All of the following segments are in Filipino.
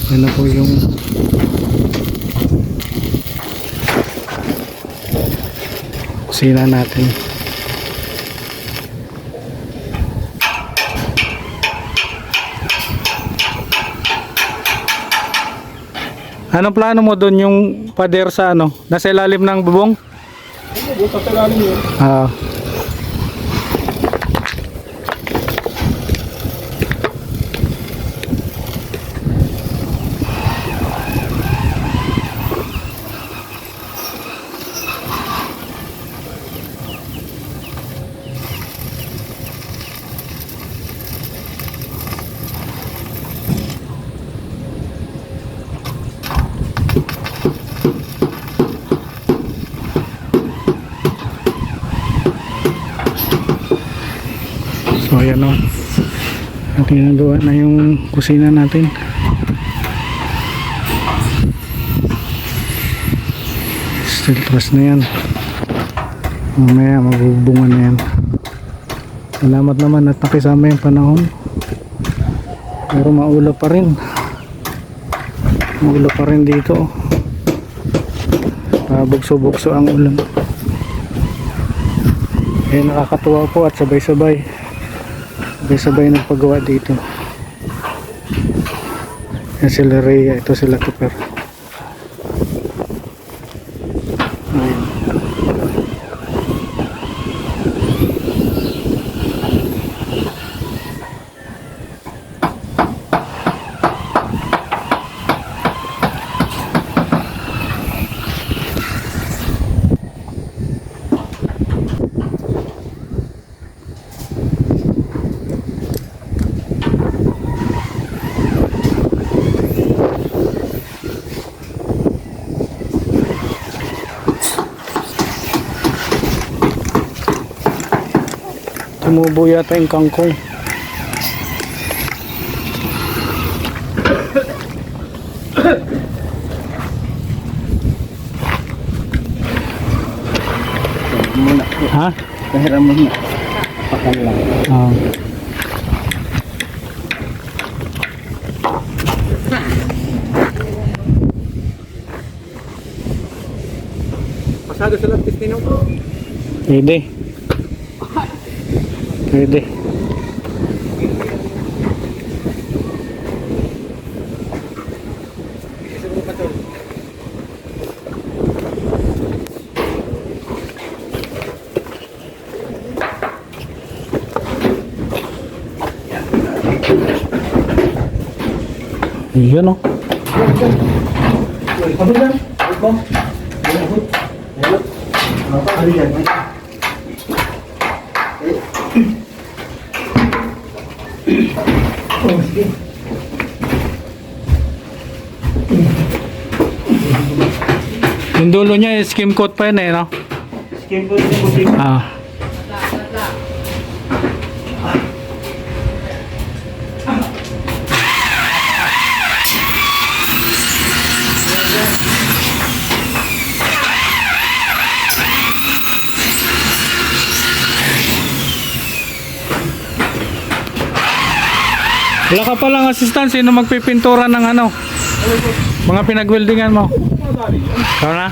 Yan na po yung kusina natin. Anong plano mo doon yung pader sa ano? Nasa ilalim ng bubong? Butas sa ilalim yun. So ayan o, ginagawa na yung kusina natin. Steel truss na yan, mamaya magbubungan na yan. Salamat naman at nakisama yung panahon, pero maulap pa rin, maulap pa rin dito. Bugso-bugso ang ulan. Eh, nakakatuwa po at sabay-sabay nagpagawa dito. Yan sila Rhea, ito sila Cooper. Ayan. Tumubo yata yung kangkong. Muna. Ha? Kahiram mo na. Pakan lang. Pasado sa lapis nino. Pwede. Pwede. Yun o. Yung dulo niya skim coat pa yun eh, no? Skim coat yung puti. Wala ka palang assistant, sino magpipintura ng ano? Mga pinag-weldingan mo? Ikaw na?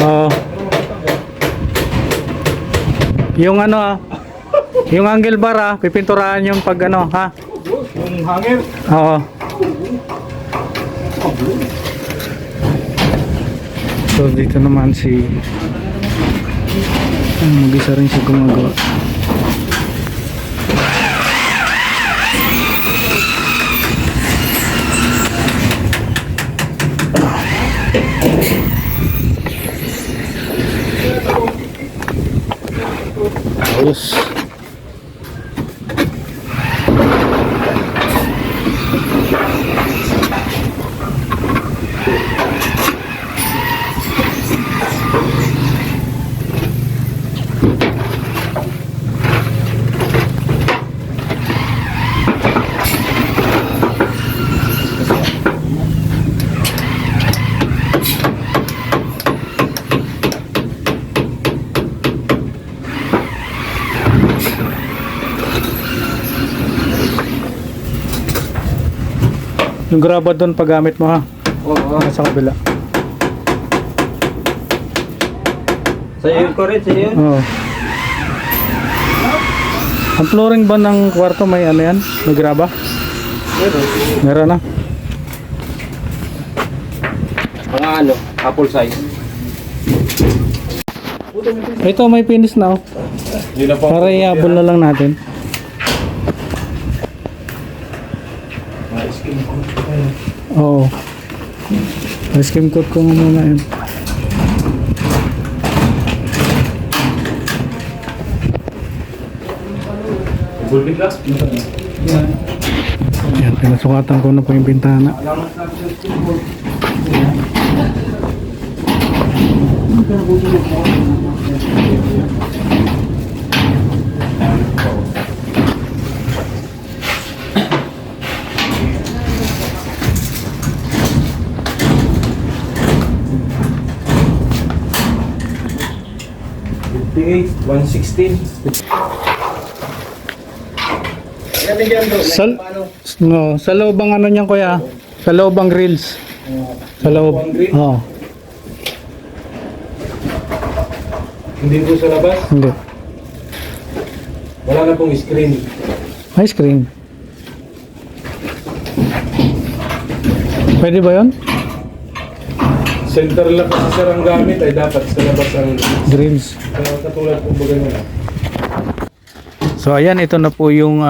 Oo. Yung ano yung angle bar pipinturahan yung pag ano ha? Yung hanger. Oo. So dito naman si mag-isa rin siya gumagawa. Ayos. Yung graba doon paggamit mo ha. Oo. Sa kabila. Sa'yo ko rin, sa'yo. Oo. Ang flooring ba ng kwarto may ano yan? May graba? Meron na. Mga ano, apple size. Ito may finish na oh. Yun na po. Para iabol na lang natin. Oo. Skim coat ko muna yun. Bulbit lang. Yan, pinasukatan ko na po yung bintana. Sa, no, sa loob ang ano niyan kuya? Sa loob ang grills. Sa loob. Oo. Hindi po sa labas. Hindi. Wala na pong screen. May screen. Pwede ba yun? Center lock kasi sir ang gamit ay dapat sa labas ang Grills. katulad po ba ganun. So ayan, ito na po yung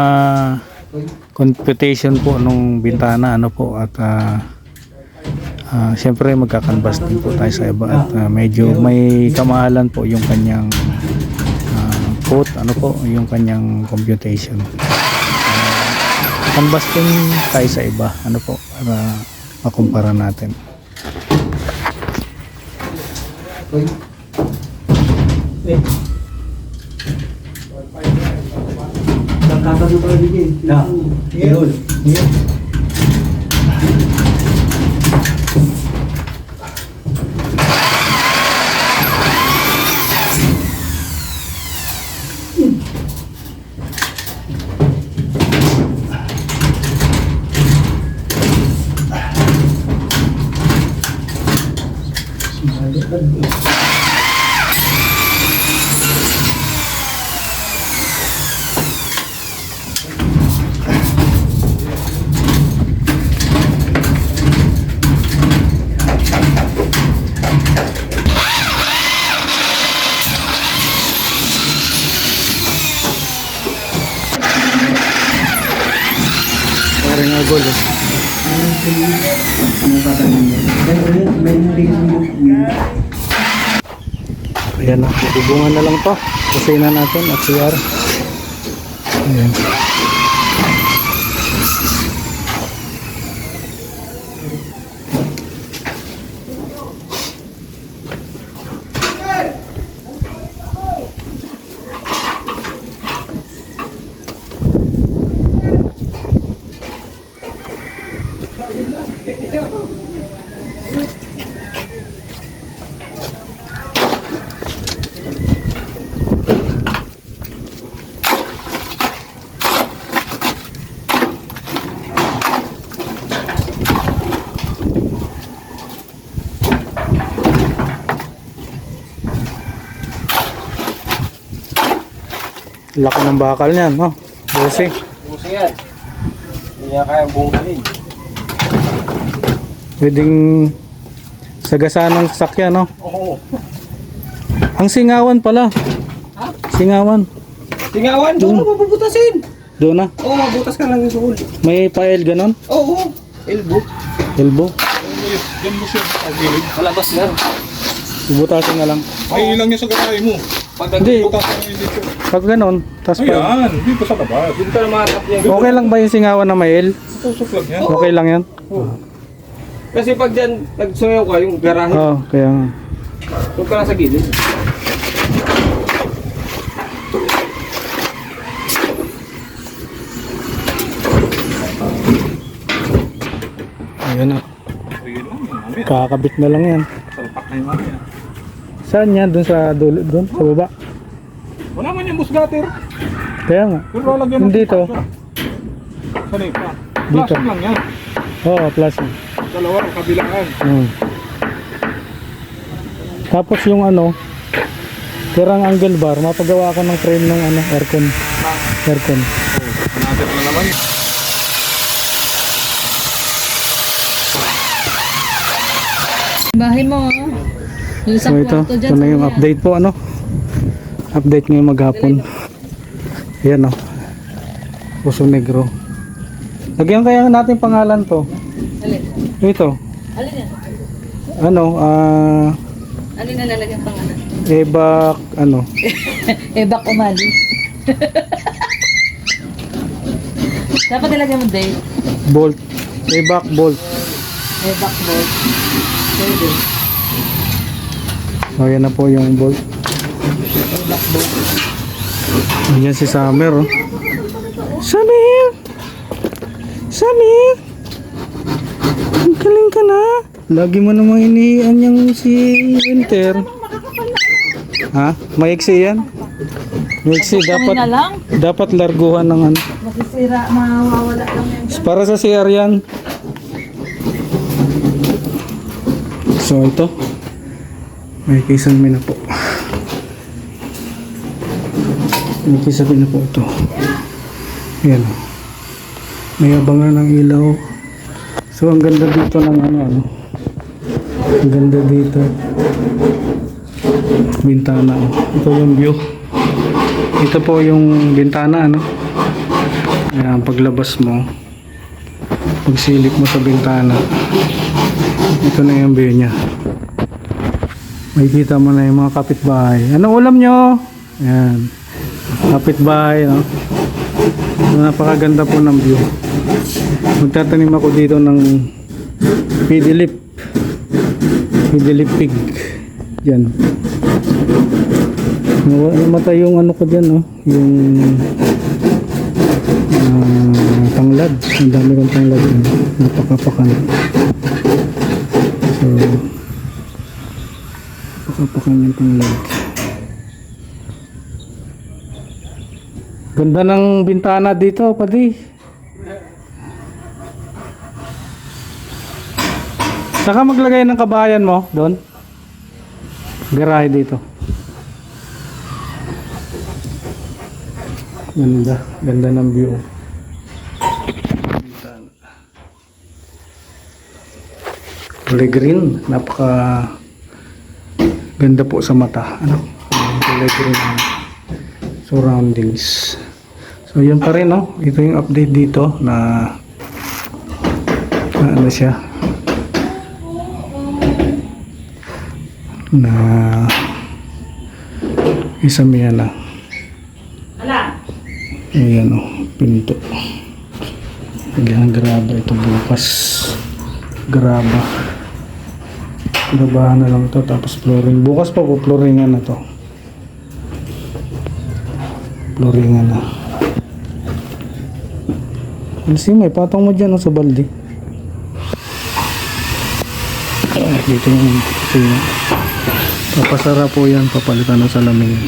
computation po nung bintana ano po at syempre magkakanvas din po tayo sa iba at medyo may kamahalan po yung kanyang quote ano po yung kanyang computation. Canvas din tayo sa iba ano po para makumpara natin. Parang agol eh. Ayan na, bubungan na lang to. Kusina natin at CR. Ayan. Laki ng bakal niyan, no? Busi. Busi yan. Hindi niya kaya bungkalin. Pwedeng sagasaan ng sasakyan, no? Oo. Ang singawan pala. Ha? Singawan. Tingawan, doon mo bubutasin. Doon na. Oo, mabutas ka lang yung suhol. May pael ganon? Oo. Elbow. Elbow. Diyan mo siya pagilid. Malabas na. Bubutasin na lang. Ay, ilang niya sa garahe mo. Pag Hindi. Butasan niya dito. Pag ganon, tas pa. Ayan, dito sa labas. Dito ka na makatap niya. Okay lang ba yung singawan na may L? Tusok lang yan. Okay lang yan? Kasi pag dyan, nagsuyaw ka, yung garahe, Oo, kaya nga. doon ka lang sa gilid. Ayan na. Ayun lang, mamaya. Kakabit na lang yan. Salpak na yung mamaya. Saan yan? Doon sa dulo, doon? Sa baba? Wala man yung busgater. Kaya nga. Pero lalagyan Hindi to. Sanay pa. Dito. Plastic lang yan. Oo, plastic. Dalawa, kabilaan. Tapos yung ano, tirang angle bar, mapagawa ka ng frame ng ano, aircon. Aircon. Hanapin na naman. Bahay mo, oh. Yung sa So ito, kwarto dyan. ito na yung update po ano. Update ngayong maghapon. Ayan o. Puso Negro. Lagyan kaya natin pangalan to. Alin? Ito. Alin yan? Ano, Alin na lalagyan pangalan? Ebak, ano. Ebak umali. Dapat nilagyan mo date. Bolt. Ebak Bolt. Ebak bolt. Pwede. So yan na po yung bolt. Ebak bolt. Ayan si Summer oh. Summer! Summer! Ang galing ka na. Lagi mo namang iniian yung si Winter. Ha? Maiksi yan? Maiksi Kami na lang. dapat larguhan ng ano. Masisira, mawawala lang yan. Para sa CR yan. So ito. May kisame na po. May kisame na po ito. Ayan o. May abangan ng ilaw. So ang ganda dito ng ano. Ang ganda dito. Bintana o. Ito yung view. Ito po yung bintana ano. Ayan, paglabas mo. Pagsilip mo sa bintana. Ito na yung view niya. Makikita mo na yung mga kapitbahay. Ano ulam nyo? Ayan. Kapitbahay, no? Napakaganda po ng view. Magtatanim ako dito ng pidilip. Pidilip pig. Yan. Namatay yung ano ko dyan, no? Yung tanglad. Ang dami kong tanglad. Napakapakan. So, napakapakan yung tanglad. Ganda ng bintana dito, pati. Saka maglagay ng kabayan mo doon. Garahe dito. Ganda, ganda ng view. Kulay green, napaka ganda po sa mata. Ano? Kulay green ang surroundings. So yun pa rin, no? Ito yung update dito na ano siya na isang yan na ayan o, pinto. Lagyan graba ito bukas. Graba na lang to, tapos flooring. Bukas pa po flooringan na to. Flooringan na. Kasi may patong mo dyan sa balde. Dito yung kusina. Papasara po yan, papalitan ng salamin.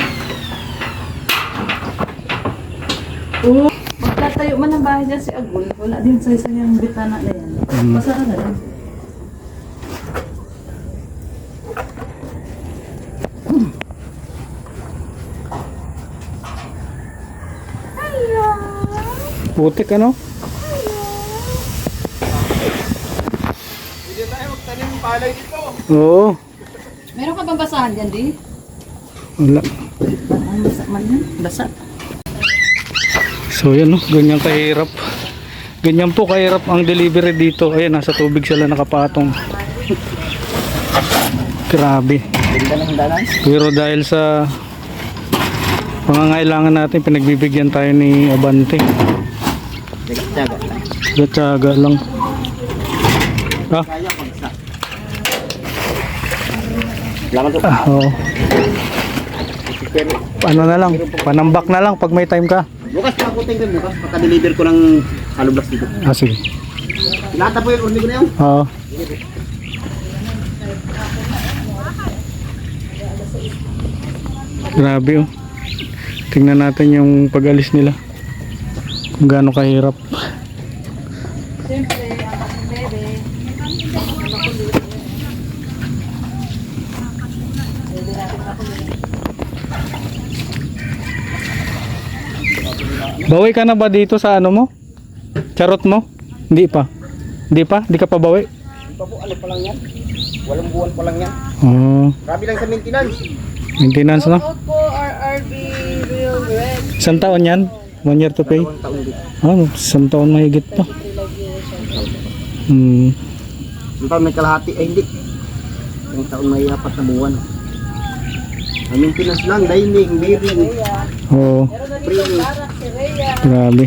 Magtatayo man ang bahay dyan si Agul. Wala din sa isa niyang bitana na yan. Pasara na lang. Putik ano? Hindi tayo magtanim ng palay dito. Oo. Meron ka bang basahan dyan, di? Wala. Ang basa man yan. Basa. So yan, no? Ganyan kahirap. Ganyan po kahirap ang delivery dito. Ayan, nasa tubig sila nakapatong. Grabe. Pero dahil sa pangangailangan natin, pinagbibigyan tayo ni Abante. Gatsaga lang. Ah? Oo. Ano na lang, panambak na lang pag may time ka. Bukas pa ako tingin bukas, maka-deliver ko ng halublas dito. Ah, sige. Lahat na po yung order ko na yun. Oo. Grabe oh. Tingnan natin yung pag-alis nila. Kung gaano kahirap. Siyempre, ang Bawi ka na ba dito sa ano mo? Charot mo? Hindi pa. Hindi pa? Hindi ka pa bawi? Hindi pa po, ano pa lang yan. Walang buwan pa lang yan. Oh, Grabe lang sa maintenance. maintenance na. Out po RRB Real Red. Isang taon yan? 1 year to pay? Dalawang taon din. Oh, isang taon mahigit pa. Isang taon may kalahati, ay hindi. Isang taon may 4 na buwan. Ang maintenance lang, dining, bearing, Oo, spring. grabe.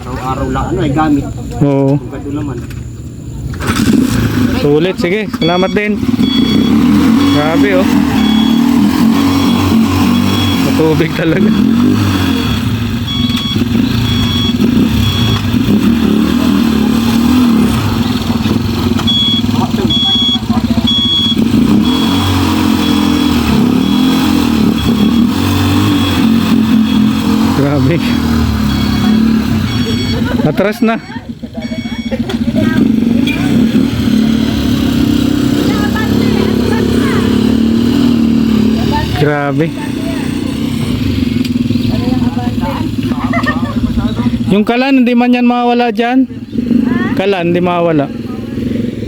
Araw-araw lang, ano ay gamit. Oo, Kung gado naman. sulit. Sige, salamat din. Grabe oh. Matubig talaga. Grabe. Atras na. Grabe. Yung kalan, hindi man yan mawawala dyan. Kalan, hindi mawawala.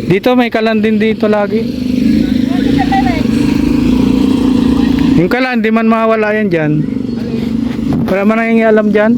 Dito, may kalan din dito lagi. Yung kalan, hindi man mawawala yan dyan. Wala man nangyayang alam dyan.